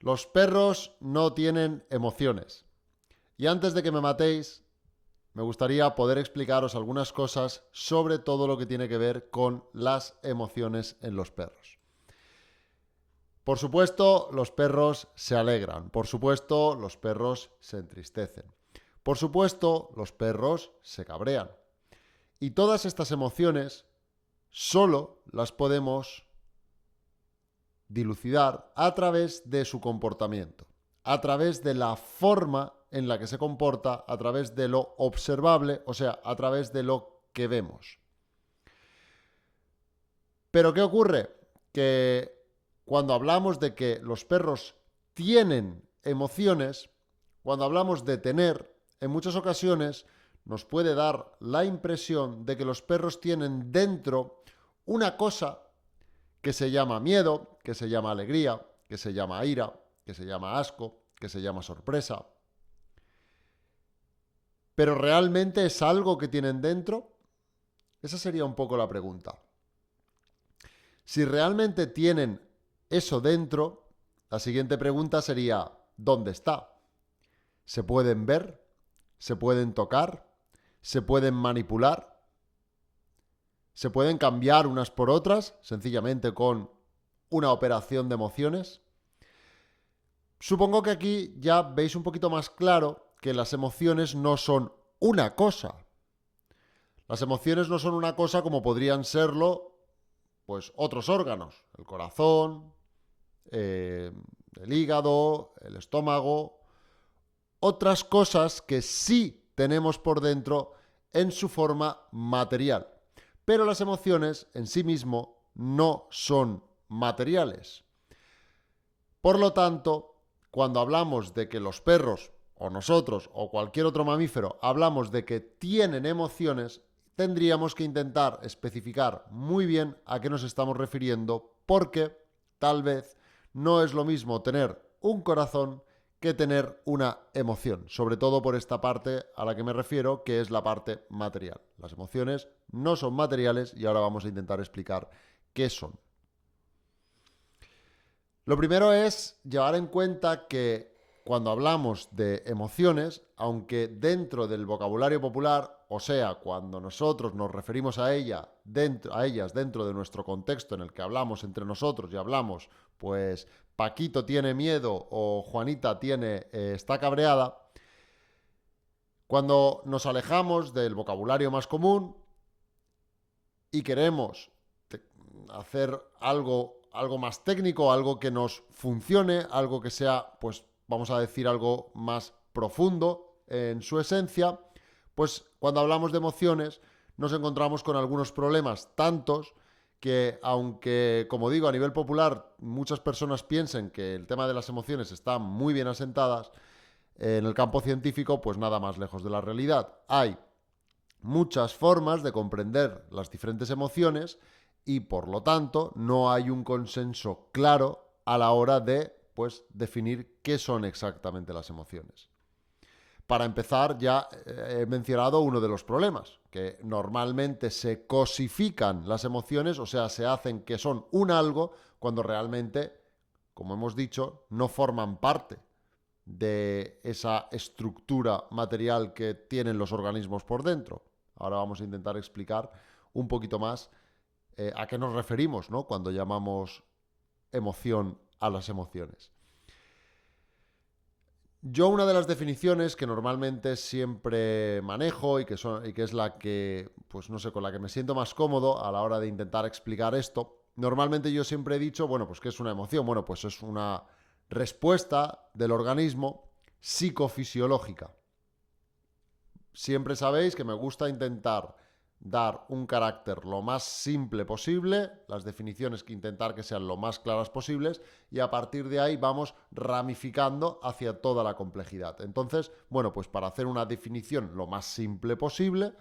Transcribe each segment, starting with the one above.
Los perros no tienen emociones. Y antes de que me matéis, me gustaría poder explicaros algunas cosas sobre todo lo que tiene que ver con las emociones en los perros. Por supuesto, los perros se alegran. Por supuesto, los perros se entristecen. Por supuesto, los perros se cabrean. Y todas estas emociones solo las podemos dilucidar a través de su comportamiento, a través de la forma en la que se comporta, a través de lo observable, o sea, a través de lo que vemos. Pero ¿qué ocurre? Que cuando hablamos de que los perros tienen emociones, cuando hablamos de tener, en muchas ocasiones nos puede dar la impresión de que los perros tienen dentro una cosa que se llama miedo, que se llama alegría, que se llama ira, que se llama asco, que se llama sorpresa. ¿Pero realmente es algo que tienen dentro? Esa sería un poco la pregunta. Si realmente tienen eso dentro, la siguiente pregunta sería, ¿dónde está? ¿Se pueden ver? ¿Se pueden tocar? ¿Se pueden manipular? ¿Se pueden cambiar unas por otras, sencillamente con una operación de emociones? Supongo que aquí ya veis un poquito más claro que las emociones no son una cosa. Las emociones no son una cosa como podrían serlo, pues, otros órganos. El corazón, el hígado, el estómago. Otras cosas que sí tenemos por dentro en su forma material. Pero las emociones en sí mismo no son materiales. Por lo tanto, cuando hablamos de que los perros, o nosotros, o cualquier otro mamífero, hablamos de que tienen emociones, tendríamos que intentar especificar muy bien a qué nos estamos refiriendo, porque tal vez no es lo mismo tener un corazón que tener una emoción, sobre todo por esta parte a la que me refiero, que es la parte material. Las emociones no son materiales y ahora vamos a intentar explicar qué son. Lo primero es llevar en cuenta que cuando hablamos de emociones, aunque dentro del vocabulario popular, o sea, cuando nosotros nos referimos a ellas dentro de nuestro contexto en el que hablamos entre nosotros y hablamos, pues Paquito tiene miedo o Juanita está cabreada, cuando nos alejamos del vocabulario más común y queremos hacer algo más técnico, algo que nos funcione, algo que sea, pues vamos a decir, algo más profundo en su esencia, pues cuando hablamos de emociones nos encontramos con algunos problemas, tantos que aunque, como digo, a nivel popular muchas personas piensen que el tema de las emociones está muy bien asentadas, en el campo científico, pues nada más lejos de la realidad. Hay muchas formas de comprender las diferentes emociones y por lo tanto no hay un consenso claro a la hora de, pues, definir qué son exactamente las emociones. Para empezar, ya he mencionado uno de los problemas, que normalmente se cosifican las emociones, o sea, se hacen que son un algo, cuando realmente, como hemos dicho, no forman parte de esa estructura material que tienen los organismos por dentro. Ahora vamos a intentar explicar un poquito más a qué nos referimos, ¿no?, cuando llamamos emoción a las emociones. Yo una de las definiciones que normalmente siempre manejo y que es la que, pues no sé, con la que me siento más cómodo a la hora de intentar explicar esto, normalmente yo siempre he dicho, bueno, pues ¿qué es una emoción? Bueno, pues es una respuesta del organismo psicofisiológica. Siempre sabéis que me gusta intentar dar un carácter lo más simple posible, las definiciones que intentar que sean lo más claras posibles y a partir de ahí vamos ramificando hacia toda la complejidad. Entonces, bueno, pues para hacer una definición lo más simple posible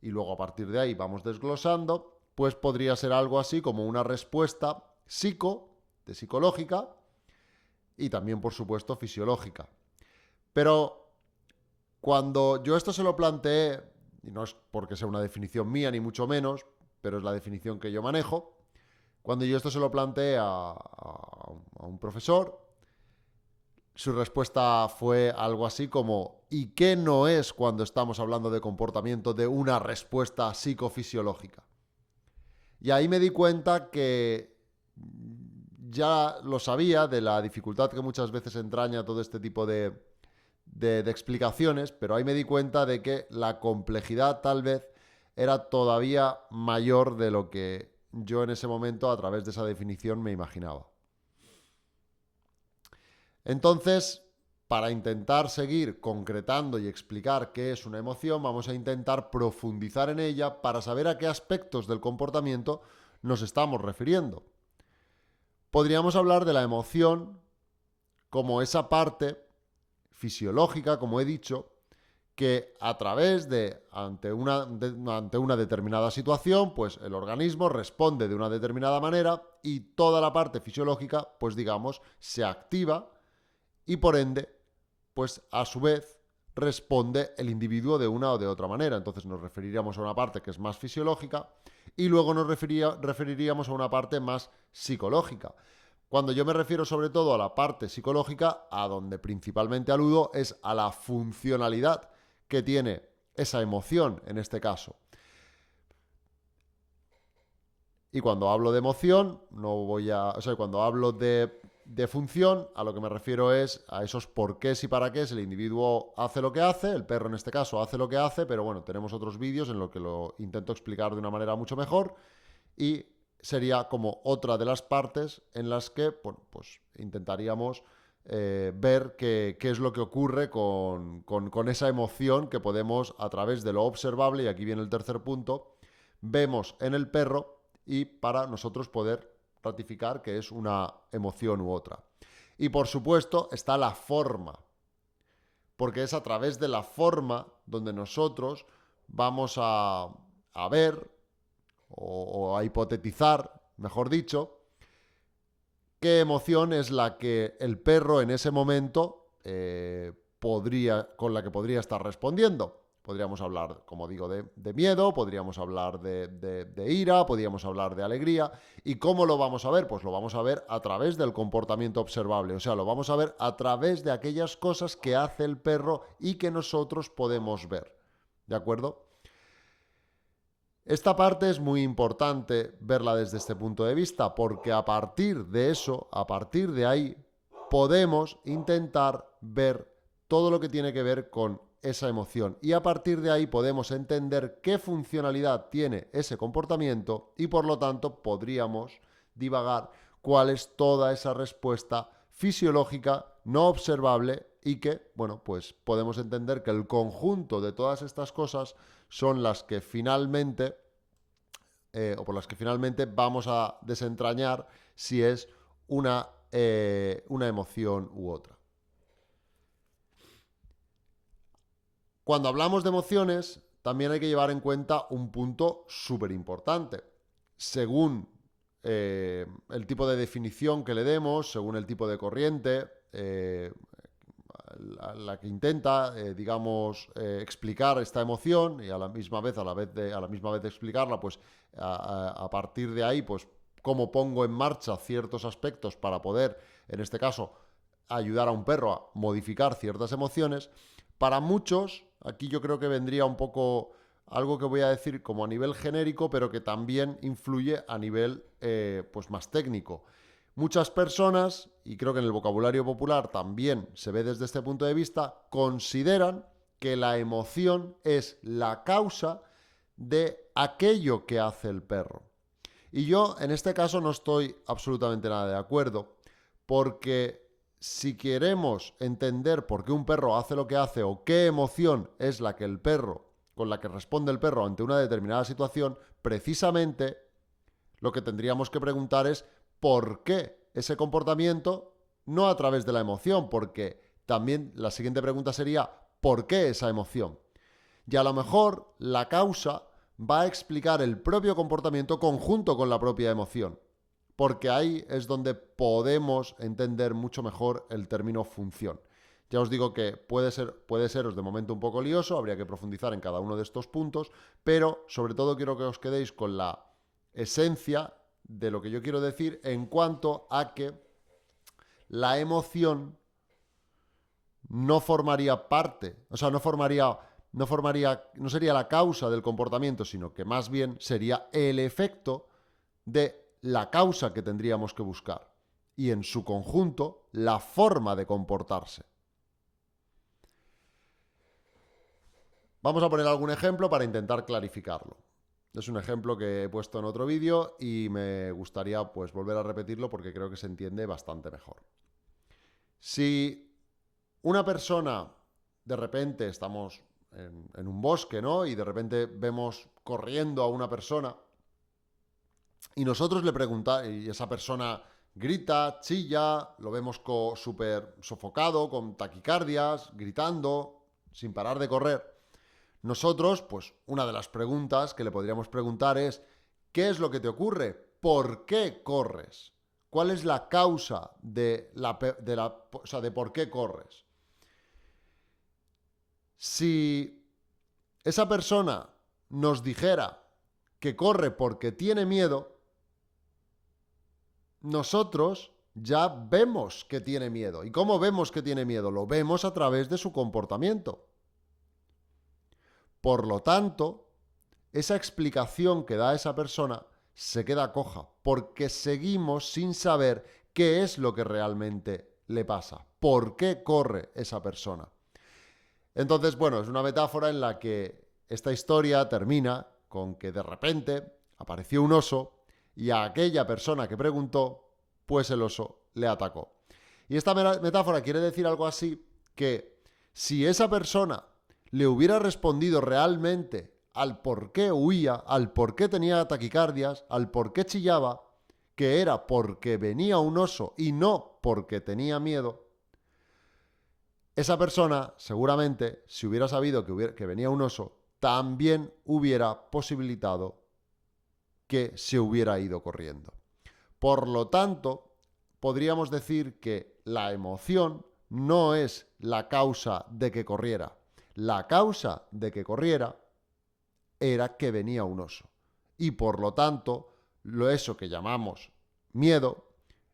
y luego a partir de ahí vamos desglosando, pues podría ser algo así como una respuesta psicológica y también, por supuesto, fisiológica. Pero cuando yo esto se lo planteé, y no es porque sea una definición mía ni mucho menos, pero es la definición que yo manejo, cuando yo esto se lo planteé a un profesor, su respuesta fue algo así como: ¿y qué no es cuando estamos hablando de comportamiento de una respuesta psicofisiológica? Y ahí me di cuenta que ya lo sabía de la dificultad que muchas veces entraña todo este tipo de explicaciones, pero ahí me di cuenta de que la complejidad tal vez era todavía mayor de lo que yo en ese momento, a través de esa definición, me imaginaba. Entonces, para intentar seguir concretando y explicar qué es una emoción, vamos a intentar profundizar en ella para saber a qué aspectos del comportamiento nos estamos refiriendo. Podríamos hablar de la emoción como esa parte fisiológica, como he dicho, que a través de, ante una determinada situación, pues el organismo responde de una determinada manera y toda la parte fisiológica, pues digamos, se activa y por ende, pues a su vez responde el individuo de una o de otra manera. Entonces nos referiríamos a una parte que es más fisiológica y luego nos referiríamos a una parte más psicológica. Cuando yo me refiero sobre todo a la parte psicológica, a donde principalmente aludo es a la funcionalidad que tiene esa emoción en este caso. Y cuando hablo de emoción, cuando hablo de función, a lo que me refiero es a esos porqués y para qué. El individuo hace lo que hace, el perro en este caso hace lo que hace, pero bueno, tenemos otros vídeos en los que lo intento explicar de una manera mucho mejor y sería como otra de las partes en las que, bueno, pues intentaríamos ver qué es lo que ocurre con esa emoción que podemos, a través de lo observable, y aquí viene el tercer punto, vemos en el perro y para nosotros poder ratificar que es una emoción u otra. Y por supuesto está la forma, porque es a través de la forma donde nosotros vamos a ver o a hipotetizar, mejor dicho, qué emoción es la que el perro en ese momento con la que podría estar respondiendo. Podríamos hablar, como digo, de miedo, podríamos hablar de ira, podríamos hablar de alegría. ¿Y cómo lo vamos a ver? Pues lo vamos a ver a través del comportamiento observable. O sea, lo vamos a ver a través de aquellas cosas que hace el perro y que nosotros podemos ver. ¿De acuerdo? Esta parte es muy importante verla desde este punto de vista, porque a partir de eso, a partir de ahí, podemos intentar ver todo lo que tiene que ver con esa emoción. Y a partir de ahí podemos entender qué funcionalidad tiene ese comportamiento y por lo tanto podríamos divagar cuál es toda esa respuesta fisiológica no observable y que, bueno, pues podemos entender que el conjunto de todas estas cosas son las que finalmente, o por las que finalmente vamos a desentrañar si es una emoción u otra. Cuando hablamos de emociones, también hay que llevar en cuenta un punto súper importante. Según el tipo de definición que le demos, según el tipo de corriente, la que intenta, explicar esta emoción y a la misma vez de explicarla, pues a partir de ahí, pues cómo pongo en marcha ciertos aspectos para poder, en este caso, ayudar a un perro a modificar ciertas emociones. Para muchos, aquí yo creo que vendría un poco algo que voy a decir como a nivel genérico, pero que también influye a nivel pues más técnico. Muchas personas, y creo que en el vocabulario popular también se ve desde este punto de vista, consideran que la emoción es la causa de aquello que hace el perro. Y yo en este caso no estoy absolutamente nada de acuerdo, porque si queremos entender por qué un perro hace lo que hace o qué emoción es la que con la que responde el perro ante una determinada situación, precisamente lo que tendríamos que preguntar es ¿por qué ese comportamiento? No a través de la emoción, porque también la siguiente pregunta sería ¿por qué esa emoción? Y a lo mejor la causa va a explicar el propio comportamiento conjunto con la propia emoción, porque ahí es donde podemos entender mucho mejor el término función. Ya os digo que puede seros de momento un poco lioso, habría que profundizar en cada uno de estos puntos, pero sobre todo quiero que os quedéis con la esencia de lo que yo quiero decir en cuanto a que la emoción no formaría parte, o sea, no sería la causa del comportamiento, sino que más bien sería el efecto de la causa que tendríamos que buscar y en su conjunto la forma de comportarse. Vamos a poner algún ejemplo para intentar clarificarlo. Es un ejemplo que he puesto en otro vídeo y me gustaría pues volver a repetirlo porque creo que se entiende bastante mejor. Si una persona, de repente estamos en un bosque, ¿no? Y de repente vemos corriendo a una persona y nosotros le preguntamos, y esa persona grita, chilla, lo vemos súper sofocado, con taquicardias, gritando, sin parar de correr. Nosotros, pues una de las preguntas que le podríamos preguntar es, ¿qué es lo que te ocurre? ¿Por qué corres? ¿Cuál es la causa de por qué corres? Si esa persona nos dijera que corre porque tiene miedo, nosotros ya vemos que tiene miedo. ¿Y cómo vemos que tiene miedo? Lo vemos a través de su comportamiento. Por lo tanto, esa explicación que da esa persona se queda coja, porque seguimos sin saber qué es lo que realmente le pasa, por qué corre esa persona. Entonces, bueno, es una metáfora en la que esta historia termina con que de repente apareció un oso y a aquella persona que preguntó, pues el oso le atacó. Y esta metáfora quiere decir algo así, que si esa persona le hubiera respondido realmente al por qué huía, al por qué tenía taquicardias, al por qué chillaba, que era porque venía un oso y no porque tenía miedo, esa persona seguramente, si hubiera sabido que venía un oso, también hubiera posibilitado que se hubiera ido corriendo. Por lo tanto, podríamos decir que la emoción no es la causa de que corriera. La causa de que corriera era que venía un oso. Y por lo tanto, eso que llamamos miedo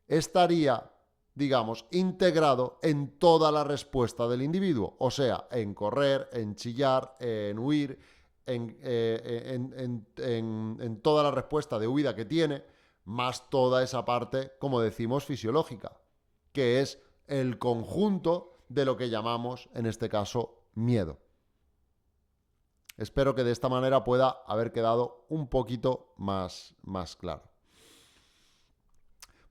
estaría, digamos, integrado en toda la respuesta del individuo. O sea, en correr, en chillar, en huir, en toda la respuesta de huida que tiene, más toda esa parte, como decimos, fisiológica, que es el conjunto de lo que llamamos, en este caso, miedo. Espero que de esta manera pueda haber quedado un poquito más claro.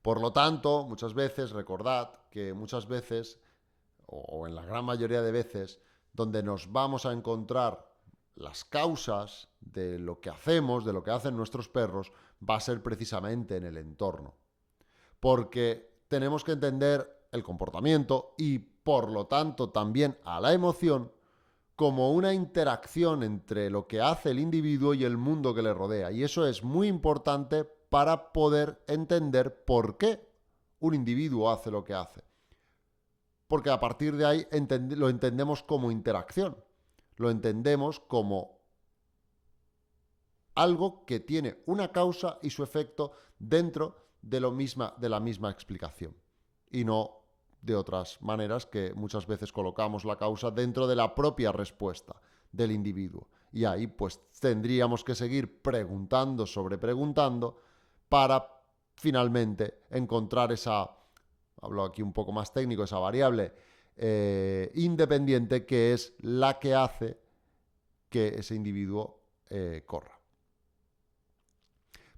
Por lo tanto, muchas veces, recordad que muchas veces, o en la gran mayoría de veces, donde nos vamos a encontrar las causas de lo que hacemos, de lo que hacen nuestros perros, va a ser precisamente en el entorno. Porque tenemos que entender el comportamiento y, por lo tanto, también a la emoción como una interacción entre lo que hace el individuo y el mundo que le rodea. Y eso es muy importante para poder entender por qué un individuo hace lo que hace. Porque a partir de ahí lo entendemos como interacción. Lo entendemos como algo que tiene una causa y su efecto dentro de la misma explicación. Y no de otras maneras que muchas veces colocamos la causa dentro de la propia respuesta del individuo. Y ahí pues tendríamos que seguir preguntando sobre preguntando para finalmente encontrar hablo aquí un poco más técnico, esa variable independiente que es la que hace que ese individuo corra.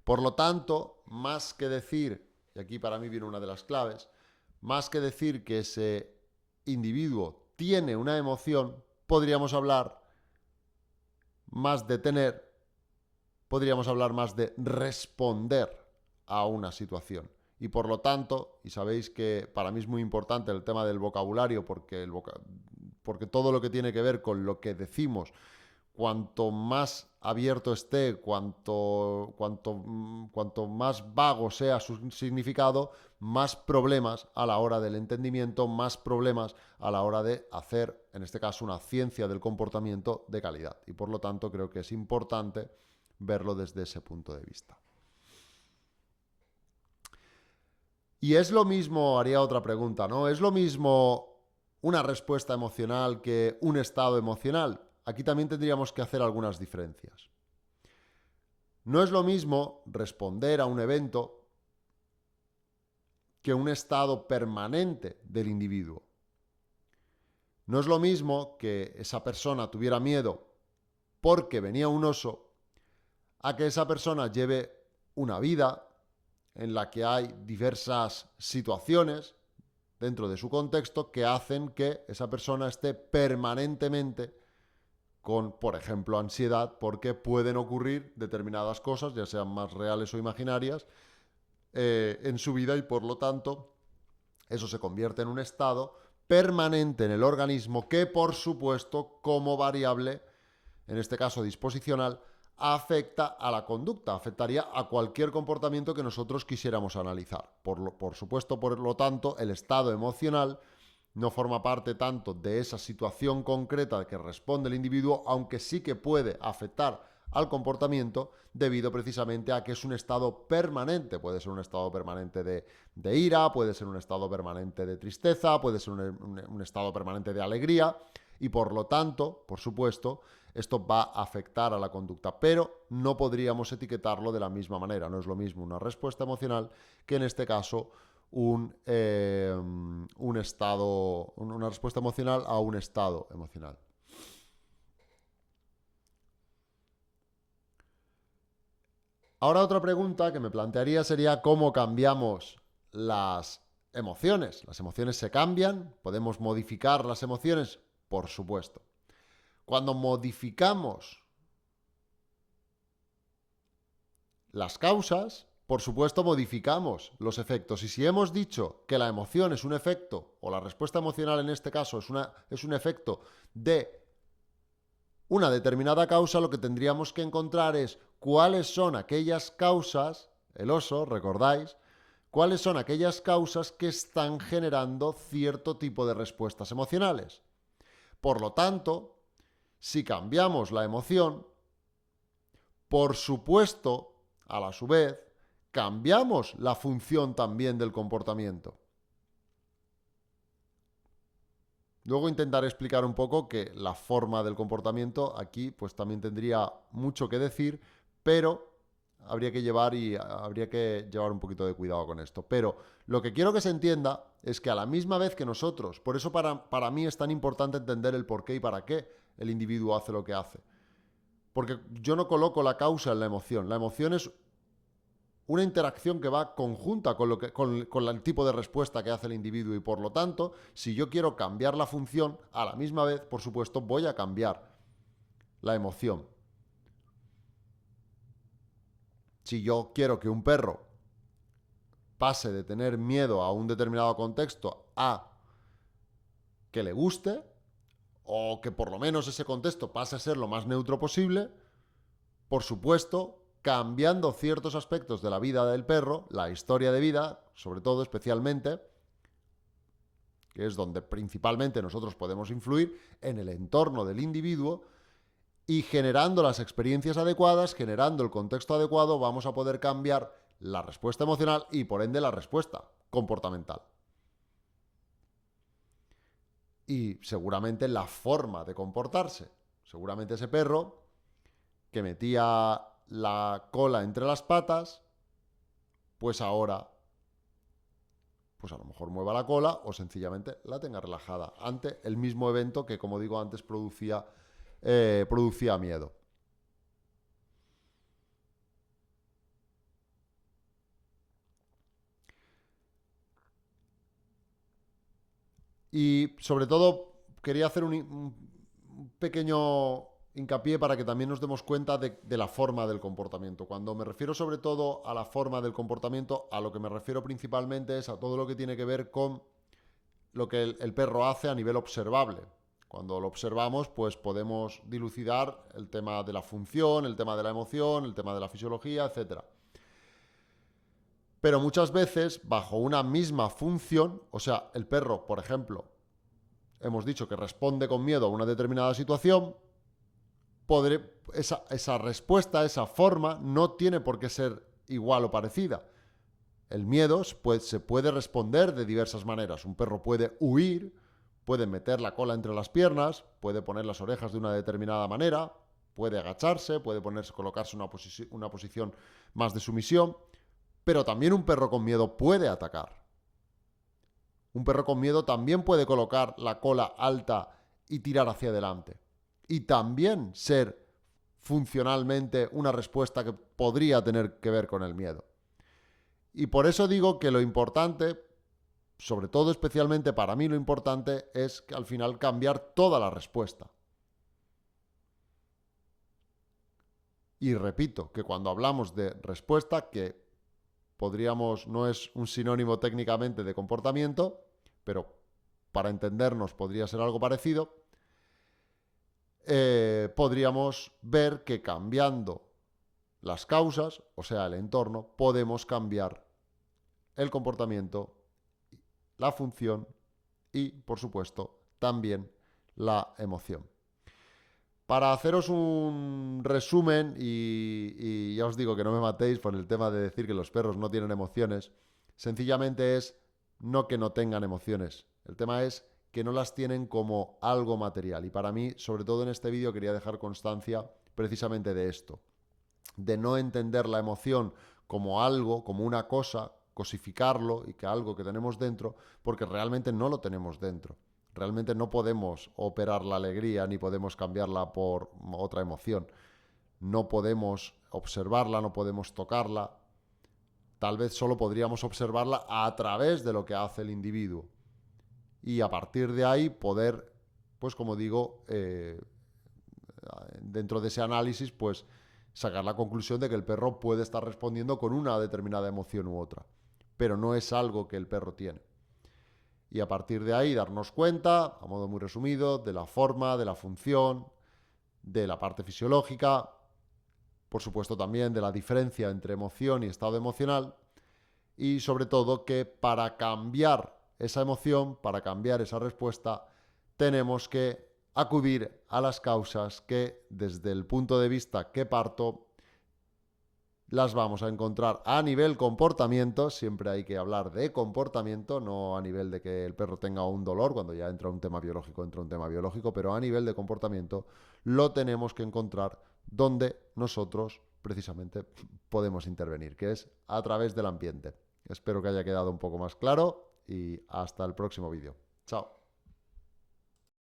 Por lo tanto, más que decir, y aquí para mí viene una de las claves, más que decir que ese individuo tiene una emoción, podríamos hablar más de tener, podríamos hablar más de responder a una situación. Y por lo tanto, y sabéis que para mí es muy importante el tema del vocabulario, porque todo lo que tiene que ver con lo que decimos, cuanto más abierto esté, cuanto más vago sea su significado, más problemas a la hora del entendimiento, más problemas a la hora de hacer, en este caso, una ciencia del comportamiento de calidad. Y por lo tanto creo que es importante verlo desde ese punto de vista. Y es lo mismo, haría otra pregunta, ¿no? Es lo mismo una respuesta emocional que un estado emocional. Aquí también tendríamos que hacer algunas diferencias. No es lo mismo responder a un evento que un estado permanente del individuo. No es lo mismo que esa persona tuviera miedo porque venía un oso, a que esa persona lleve una vida en la que hay diversas situaciones dentro de su contexto que hacen que esa persona esté permanentemente con, por ejemplo, ansiedad, porque pueden ocurrir determinadas cosas, ya sean más reales o imaginarias, en su vida, y por lo tanto eso se convierte en un estado permanente en el organismo que, por supuesto, como variable, en este caso disposicional, afecta a la conducta, afectaría a cualquier comportamiento que nosotros quisiéramos analizar. Por supuesto, por lo tanto, el estado emocional no forma parte tanto de esa situación concreta que responde el individuo, aunque sí que puede afectar al comportamiento debido precisamente a que es un estado permanente. Puede ser un estado permanente de ira, puede ser un estado permanente de tristeza, puede ser un estado permanente de alegría, y por lo tanto, por supuesto, esto va a afectar a la conducta, pero no podríamos etiquetarlo de la misma manera. No es lo mismo una respuesta emocional que, en este caso, una respuesta emocional a un estado emocional. Ahora otra pregunta que me plantearía sería cómo cambiamos las emociones. ¿Las emociones se cambian? ¿Podemos modificar las emociones? Por supuesto. Cuando modificamos las causas, por supuesto modificamos los efectos. Y si hemos dicho que la emoción es un efecto, o la respuesta emocional en este caso es un efecto de una determinada causa, lo que tendríamos que encontrar es cuáles son aquellas causas, el oso, recordáis, cuáles son aquellas causas que están generando cierto tipo de respuestas emocionales. Por lo tanto, si cambiamos la emoción, por supuesto, a su vez, cambiamos la función también del comportamiento. Luego intentaré explicar un poco que la forma del comportamiento aquí pues también tendría mucho que decir, pero habría que llevar un poquito de cuidado con esto. Pero lo que quiero que se entienda es que a la misma vez que nosotros, por eso para mí es tan importante entender el por qué y para qué el individuo hace lo que hace. Porque yo no coloco la causa en la emoción. La emoción es una interacción que va conjunta con el tipo de respuesta que hace el individuo, y por lo tanto, si yo quiero cambiar la función, a la misma vez, por supuesto, voy a cambiar la emoción. Si yo quiero que un perro pase de tener miedo a un determinado contexto a que le guste, o que por lo menos ese contexto pase a ser lo más neutro posible, por supuesto, cambiando ciertos aspectos de la vida del perro, la historia de vida, sobre todo, especialmente, que es donde principalmente nosotros podemos influir en el entorno del individuo, y generando las experiencias adecuadas, generando el contexto adecuado, vamos a poder cambiar la respuesta emocional y, por ende, la respuesta comportamental. Y seguramente la forma de comportarse. Seguramente ese perro que metía la cola entre las patas, pues ahora, pues a lo mejor mueva la cola o sencillamente la tenga relajada ante el mismo evento que, como digo antes, producía miedo. Y sobre todo quería hacer un pequeño hincapié para que también nos demos cuenta de la forma del comportamiento. Cuando me refiero sobre todo a la forma del comportamiento, a lo que me refiero principalmente es a todo lo que tiene que ver con lo que el perro hace a nivel observable. Cuando lo observamos, pues podemos dilucidar el tema de la función, el tema de la emoción, el tema de la fisiología, etc. Pero muchas veces, bajo una misma función, o sea, el perro, por ejemplo, hemos dicho que responde con miedo a una determinada situación, esa respuesta, esa forma, no tiene por qué ser igual o parecida. El miedo se puede responder de diversas maneras. Un perro puede huir, puede meter la cola entre las piernas, puede poner las orejas de una determinada manera, puede agacharse, puede colocarse en una posición más de sumisión, pero también un perro con miedo puede atacar. Un perro con miedo también puede colocar la cola alta y tirar hacia adelante. Y también ser funcionalmente una respuesta que podría tener que ver con el miedo. Y por eso digo que lo importante, sobre todo especialmente para mí lo importante, es que al final cambiar toda la respuesta. Y repito, que cuando hablamos de respuesta, que no es un sinónimo técnicamente de comportamiento, pero para entendernos podría ser algo parecido, podríamos ver que cambiando las causas, o sea, el entorno, podemos cambiar el comportamiento, la función y, por supuesto, también la emoción. Para haceros un resumen, y ya os digo que no me matéis por el tema de decir que los perros no tienen emociones, sencillamente es no que no tengan emociones. El tema es que no las tienen como algo material. Y para mí, sobre todo en este vídeo, quería dejar constancia precisamente de esto. De no entender la emoción como algo, como una cosa, cosificarlo y que algo que tenemos dentro, porque realmente no lo tenemos dentro. Realmente no podemos operar la alegría ni podemos cambiarla por otra emoción. No podemos observarla, no podemos tocarla. Tal vez solo podríamos observarla a través de lo que hace el individuo. Y a partir de ahí poder, pues como digo, dentro de ese análisis, pues sacar la conclusión de que el perro puede estar respondiendo con una determinada emoción u otra. Pero no es algo que el perro tiene. Y a partir de ahí darnos cuenta, a modo muy resumido, de la forma, de la función, de la parte fisiológica, por supuesto también de la diferencia entre emoción y estado emocional, y sobre todo que para cambiar esa emoción, para cambiar esa respuesta, tenemos que acudir a las causas que desde el punto de vista que parto las vamos a encontrar a nivel comportamiento. Siempre hay que hablar de comportamiento, no a nivel de que el perro tenga un dolor. Cuando ya entra un tema biológico, pero a nivel de comportamiento lo tenemos que encontrar donde nosotros precisamente podemos intervenir, que es a través del ambiente. Espero que haya quedado un poco más claro y hasta el próximo vídeo. Chao.